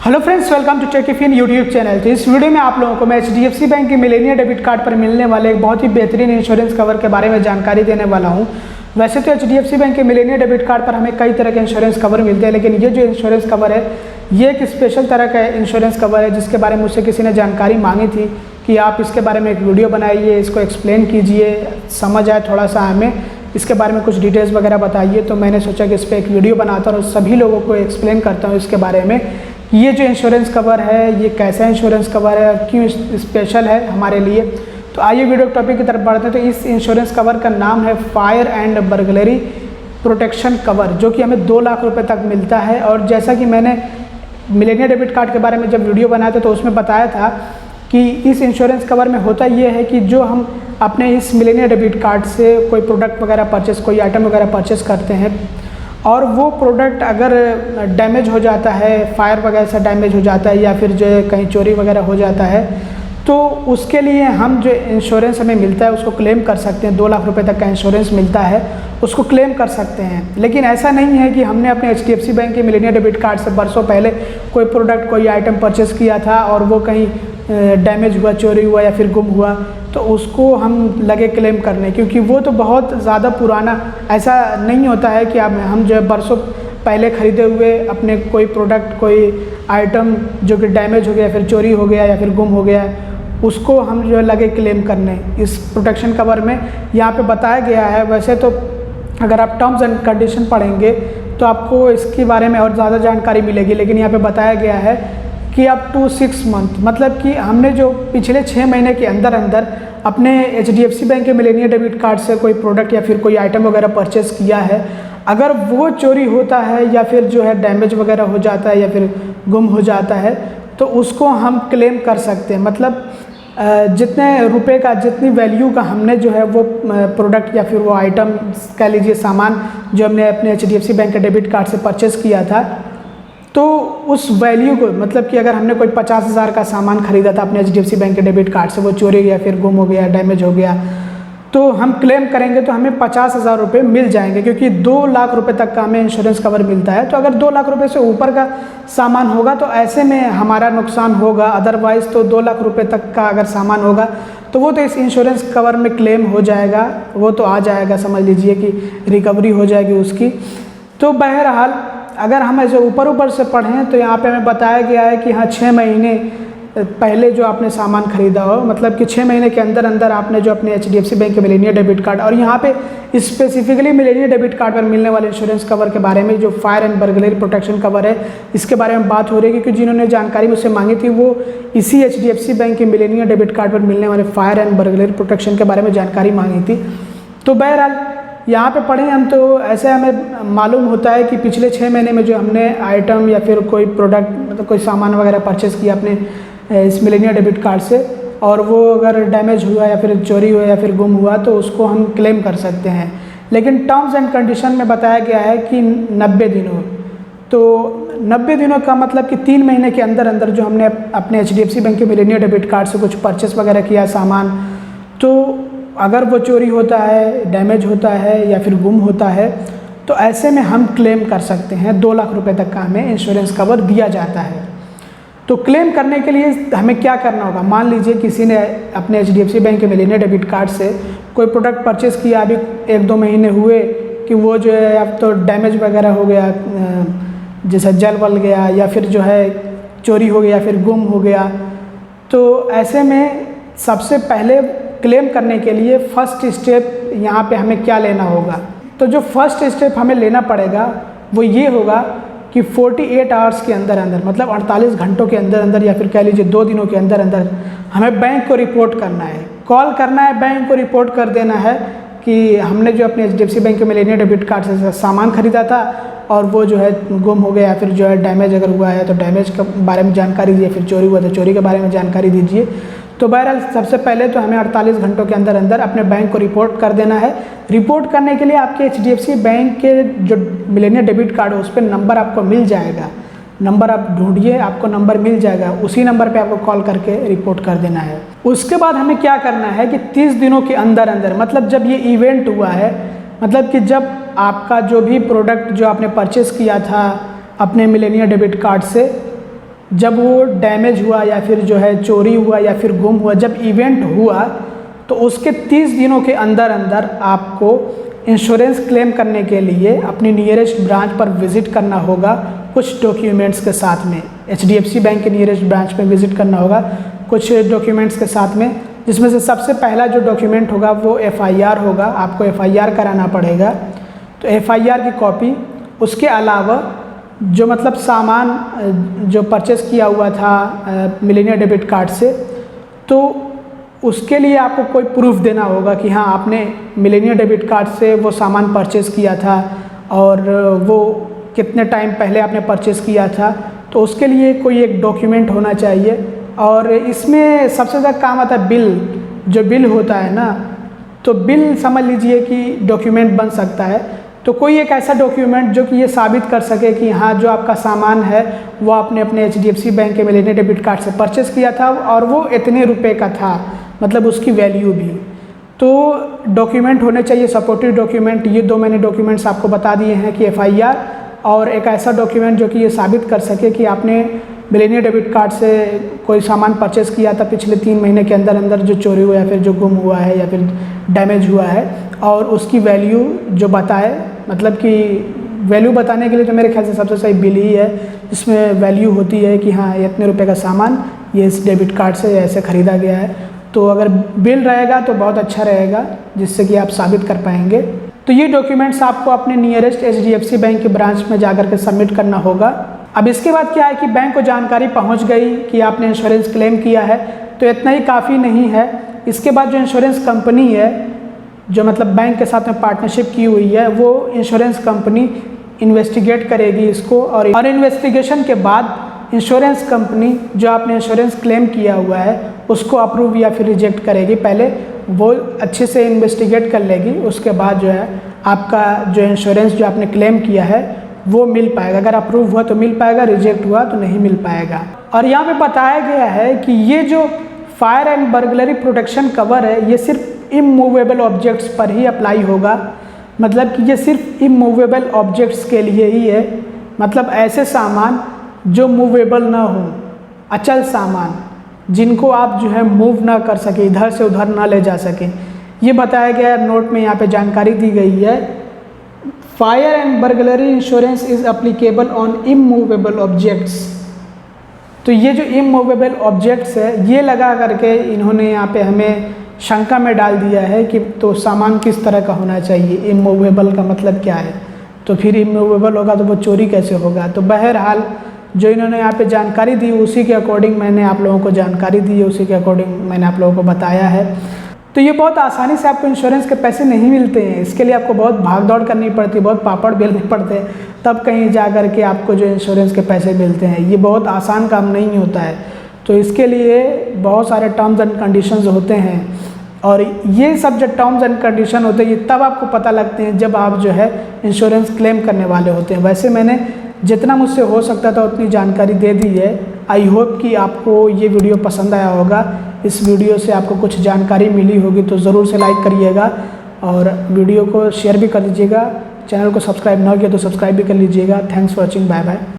Hello friends, welcome to Techifin YouTube channel. तो इस video में आप लोगों को मैं HDFC बैंक के मिलेनियर डेबिट कार्ड पर मिलने वाले एक बहुत ही बेहतरीन इंश्योरेंस कवर के बारे में जानकारी देने वाला हूं। वैसे तो HDFC बैंक के मिलेनियर डेबिट कार्ड पर हमें कई तरह के इंश्योरेंस कवर मिलते हैं, लेकिन ये जो इंश्योरेंस कवर है ये एक स्पेशल तरह का इंश्योरेंस कवर है जिसके बारे में मुझसे किसी ने जानकारी मांगी थी कि आप इसके बारे में एक वीडियो बनाइए, इसको एक्सप्लेन कीजिए, समझ आए थोड़ा सा हमें इसके बारे में कुछ डिटेल्स वगैरह बताइए। तो मैंने सोचा कि इस पर एक वीडियो बनाता हूँ और सभी लोगों को एक्सप्लेन करता हूँ इसके बारे में, ये जो इंश्योरेंस कवर है ये कैसा इंश्योरेंस कवर है और क्यों स्पेशल है हमारे लिए। तो आइए वीडियो टॉपिक की तरफ बढ़ते हैं। तो इस इंश्योरेंस कवर का नाम है fire and burglary protection cover, जो कि हमें 2 लाख रुपए तक मिलता है। और जैसा कि मैंने मिलेनियर डेबिट कार्ड के बारे में जब वीडियो बनाया था तो उसमें बताया था कि इस इंश्योरेंस कवर में होता ये है कि जो हम अपने इस मिलेनियर डेबिट कार्ड से कोई प्रोडक्ट वगैरह परचेस, कोई आइटम वगैरह परचेस करते हैं और वो प्रोडक्ट अगर डैमेज हो जाता है, फायर वगैरह से डैमेज हो जाता है या फिर जो है कहीं चोरी वगैरह हो जाता है, तो उसके लिए हम जो इंश्योरेंस हमें मिलता है उसको क्लेम कर सकते हैं। 2 लाख रुपए तक का इंश्योरेंस मिलता है, उसको क्लेम कर सकते हैं। लेकिन ऐसा नहीं है कि हमने अपने HDFC बैंक के मिलेनियर डेबिट कार्ड से बरसों पहले कोई प्रोडक्ट, कोई आइटम परचेस किया था और वो कहीं डैमेज हुआ, चोरी हुआ या फिर गुम हुआ, तो उसको हम लगे क्लेम करने, क्योंकि वो तो बहुत ज़्यादा पुराना, ऐसा नहीं होता है कि हम जो है बरसों पहले ख़रीदे हुए अपने कोई प्रोडक्ट, कोई आइटम जो कि डैमेज हो गया, फिर चोरी हो गया या फिर गुम हो गया, उसको हम जो है लगे क्लेम करने। इस प्रोटेक्शन कवर में यहाँ पे बताया गया है। वैसे तो अगर आप टर्म्स एंड कंडीशन पढ़ेंगे तो आपको इसके बारे में और ज़्यादा जानकारी मिलेगी, लेकिन यहाँ पे बताया गया है कि अप टू 6 मंथ, मतलब कि हमने जो पिछले 6 महीने के अंदर अंदर अपने HDFC बैंक के मिलेनियर डेबिट कार्ड से कोई प्रोडक्ट या फिर कोई आइटम वगैरह परचेस किया है, अगर वो चोरी होता है या फिर जो है डैमेज वगैरह हो जाता है या फिर गुम हो जाता है, तो उसको हम क्लेम कर सकते हैं। मतलब जितने रुपए का, जितनी वैल्यू का हमने जो है वो प्रोडक्ट या फिर वो आइटम, कह लीजिए सामान, जो हमने अपने HDFC बैंक के डेबिट कार्ड से परचेस किया था, तो उस वैल्यू को, मतलब कि अगर हमने कोई 50,000 का सामान खरीदा था अपने HDFC बैंक के डेबिट कार्ड से, वो चोरी गया, फिर गुम हो गया, डैमेज हो गया, तो हम क्लेम करेंगे तो हमें 50,000 रुपये मिल जाएंगे, क्योंकि 2 लाख रुपए तक का हमें इंश्योरेंस कवर मिलता है। तो अगर 2 लाख रुपए से ऊपर का सामान होगा तो ऐसे में हमारा नुकसान होगा। अदरवाइज़ तो 2 लाख रुपए तक का अगर सामान होगा तो वो तो इस इंश्योरेंस कवर में क्लेम हो जाएगा, वो तो आ जाएगा, समझ लीजिए कि रिकवरी हो जाएगी उसकी। तो बहरहाल अगर हम ऐसे ऊपर से पढ़ें तो यहाँ पे हमें बताया गया है कि हाँ, 6 महीने पहले जो आपने सामान खरीदा हो, मतलब कि 6 महीने के अंदर अंदर आपने जो अपने HDFC बैंक के मिलेनियर डेबिट कार्ड, और यहाँ पे स्पेसिफिकली मिलेनियर डेबिट कार्ड पर मिलने वाले इंश्योरेंस कवर के बारे में, जो fire and burglary protection cover है, इसके बारे में बात हो रही है, क्योंकि जिन्होंने जानकारी मुझसे मांगी थी वो इसी HDFC बैंक के मिलेनियर डेबिट कार्ड पर मिलने वाले फायर एंड बर्गलरी प्रोटेक्शन के बारे में जानकारी मांगी थी। तो बहरहाल यहाँ पे पढ़ें हम तो ऐसे हमें मालूम होता है कि पिछले 6 महीने में जो हमने आइटम या फिर कोई प्रोडक्ट, मतलब कोई सामान वगैरह परचेस किया अपने इस मिलेनियर डेबिट कार्ड से, और वो अगर डैमेज हुआ या फिर चोरी हुआ या फिर गुम हुआ तो उसको हम क्लेम कर सकते हैं। लेकिन टर्म्स एंड कंडीशन में बताया गया है कि 90 दिनों, तो 90 दिनों का मतलब कि 3 महीने के अंदर अंदर जो हमने अपने HDFC बैंक के मिलेनियर डेबिट कार्ड से कुछ परचेस वगैरह किया सामान, तो अगर वो चोरी होता है, डैमेज होता है या फिर गुम होता है, तो ऐसे में हम क्लेम कर सकते हैं। 2 लाख रुपए तक का हमें इंश्योरेंस कवर दिया जाता है। तो क्लेम करने के लिए हमें क्या करना होगा? मान लीजिए किसी ने अपने HDFC बैंक के मिलेनियर डेबिट कार्ड से कोई प्रोडक्ट परचेस किया, अभी 1-2 महीने हुए कि वो जो है अब तो डैमेज वगैरह हो गया, जैसे जल वल गया या फिर जो है चोरी हो गया, फिर गुम हो गया, तो ऐसे में सबसे पहले क्लेम करने के लिए फर्स्ट स्टेप यहाँ पे हमें क्या लेना होगा? तो जो फर्स्ट स्टेप हमें लेना पड़ेगा वो ये होगा कि 48 आवर्स के अंदर अंदर, मतलब 48 घंटों के अंदर अंदर या फिर कह लीजिए 2 दिनों के अंदर अंदर हमें बैंक को रिपोर्ट करना है, कॉल करना है, बैंक को रिपोर्ट कर देना है कि हमने जो अपने HDFC बैंक के मिलेनियर डेबिट कार्ड से सामान खरीदा था और वो जो है गुम हो गया, फिर जो है डैमेज अगर हुआ है तो डैमेज के बारे में जानकारी दीजिए, फिर चोरी हुआ तो चोरी के बारे में जानकारी दीजिए। तो बहरहाल सबसे पहले तो हमें 48 घंटों के अंदर अंदर अपने बैंक को रिपोर्ट कर देना है। रिपोर्ट करने के लिए आपके HDFC बैंक के जो मिलेनियर डेबिट कार्ड है उस पर नंबर आपको मिल जाएगा, नंबर आप ढूंढिए, आपको नंबर मिल जाएगा, उसी नंबर पे आपको कॉल करके रिपोर्ट कर देना है। उसके बाद हमें क्या करना है कि 30 दिनों के अंदर अंदर, मतलब जब ये इवेंट हुआ है, मतलब कि जब आपका जो भी प्रोडक्ट जो आपने परचेस किया था अपने मिलेनियर डेबिट कार्ड से, जब वो डैमेज हुआ या फिर जो है चोरी हुआ या फिर गुम हुआ, जब इवेंट हुआ तो उसके 30 दिनों के अंदर अंदर आपको इंश्योरेंस क्लेम करने के लिए अपनी नियरेस्ट ब्रांच पर विज़िट करना होगा कुछ डॉक्यूमेंट्स के साथ में। HDFC बैंक के नियरेस्ट ब्रांच में विज़िट करना होगा कुछ डॉक्यूमेंट्स के साथ में, जिसमें से सबसे पहला जो डॉक्यूमेंट होगा वो FIR होगा। आपको FIR कराना पड़ेगा, तो FIR की कॉपी। उसके अलावा जो मतलब सामान जो परचेज़ किया हुआ था मिलेनिया डेबिट कार्ड से, तो उसके लिए आपको कोई प्रूफ देना होगा कि हाँ आपने मिलेनिया डेबिट कार्ड से वो सामान परचेज़ किया था और वो कितने टाइम पहले आपने परचेज़ किया था, तो उसके लिए कोई एक डॉक्यूमेंट होना चाहिए। और इसमें सबसे ज़्यादा काम आता है बिल। जो बिल होता है ना, तो बिल समझ लीजिए कि डॉक्यूमेंट बन सकता है। तो कोई एक ऐसा डॉक्यूमेंट जो कि ये साबित कर सके कि हाँ जो आपका सामान है वो आपने अपने HDFC बैंक के मिलेनिया डेबिट कार्ड से परचेज़ किया था और वो इतने रुपए का था, मतलब उसकी वैल्यू भी। तो डॉक्यूमेंट होने चाहिए, सपोर्टिव डॉक्यूमेंट। ये दो मैंने डॉक्यूमेंट्स आपको बता दिए हैं कि FIR और एक ऐसा डॉक्यूमेंट जो कि ये साबित कर सके कि आपने मिलेनिया डेबिट कार्ड से कोई सामान परचेज़ किया था पिछले 3 महीने के अंदर अंदर, जो चोरी हुआ या फिर जो गुम हुआ है या फिर डैमेज हुआ है, और उसकी वैल्यू जो बताए। मतलब कि वैल्यू बताने के लिए तो मेरे ख्याल से सबसे सही बिल ही है, जिसमें वैल्यू होती है कि हाँ इतने रुपए का सामान ये इस डेबिट कार्ड से ऐसे ख़रीदा गया है। तो अगर बिल रहेगा तो बहुत अच्छा रहेगा, जिससे कि आप साबित कर पाएंगे। तो ये डॉक्यूमेंट्स आपको अपने नियरेस्ट HDFC बैंक के ब्रांच में जाकर के सबमिट करना होगा। अब इसके बाद क्या है कि बैंक को जानकारी पहुंच गई कि आपने इंश्योरेंस क्लेम किया है, तो इतना ही काफ़ी नहीं है। इसके बाद जो इंश्योरेंस कंपनी है, जो मतलब बैंक के साथ में पार्टनरशिप की हुई है, वो इंश्योरेंस कंपनी इन्वेस्टिगेट करेगी इसको, और इन्वेस्टिगेशन के बाद इंश्योरेंस कंपनी जो आपने इंश्योरेंस क्लेम किया हुआ है उसको अप्रूव या फिर रिजेक्ट करेगी। पहले वो अच्छे से इन्वेस्टिगेट कर लेगी, उसके बाद जो है आपका जो इंश्योरेंस जो आपने क्लेम किया है वो मिल पाएगा। अगर अप्रूव हुआ तो मिल पाएगा, रिजेक्ट हुआ तो नहीं मिल पाएगा। और यहाँ पे बताया गया है कि ये जो fire and burglary protection cover है, ये सिर्फ इमूवेबल ऑब्जेक्ट्स पर ही अप्लाई होगा। मतलब कि ये सिर्फ इमूवेबल ऑब्जेक्ट्स के लिए ही है, मतलब ऐसे सामान जो मूवेबल ना हो, अचल सामान जिनको आप जो है मूव ना कर सके, इधर से उधर ना ले जा सके, ये बताया गया है। नोट में यहाँ पे जानकारी दी गई है, fire and burglary insurance is applicable on immovable objects. तो ये जो इमूवेबल ऑब्जेक्ट्स है, ये लगा करके इन्होंने यहाँ पे हमें शंका में डाल दिया है कि तो सामान किस तरह का होना चाहिए। इमूवेबल का मतलब क्या है, तो फिर इमूवेबल होगा तो वो चोरी कैसे होगा। तो बहरहाल जो इन्होंने यहाँ पे जानकारी दी उसी के अकॉर्डिंग मैंने आप लोगों को जानकारी दी है, उसी के अकॉर्डिंग मैंने आप लोगों को बताया है। तो ये बहुत आसानी से आपको इंश्योरेंस के पैसे नहीं मिलते हैं। इसके लिए आपको बहुत भाग दौड़ करनी पड़ती है, बहुत पापड़ बेलने पड़ते हैं, तब कहीं जा कर के आपको जो इंश्योरेंस के पैसे मिलते हैं। ये बहुत आसान काम नहीं होता है। तो इसके लिए बहुत सारे टर्म्स एंड कंडीशंस होते हैं, और ये सब जो टर्म्स एंड कंडीशन होते हैं ये तब आपको पता लगते हैं जब आप जो है इंश्योरेंस क्लेम करने वाले होते हैं। वैसे मैंने जितना मुझसे हो सकता था उतनी जानकारी दे दी है। आई होप कि आपको ये वीडियो पसंद आया होगा। इस वीडियो से आपको कुछ जानकारी मिली होगी तो ज़रूर से लाइक करिएगा और वीडियो को शेयर भी कर दीजिएगा। चैनल को सब्सक्राइब ना किया तो सब्सक्राइब भी कर लीजिएगा। Thanks for watching, bye bye.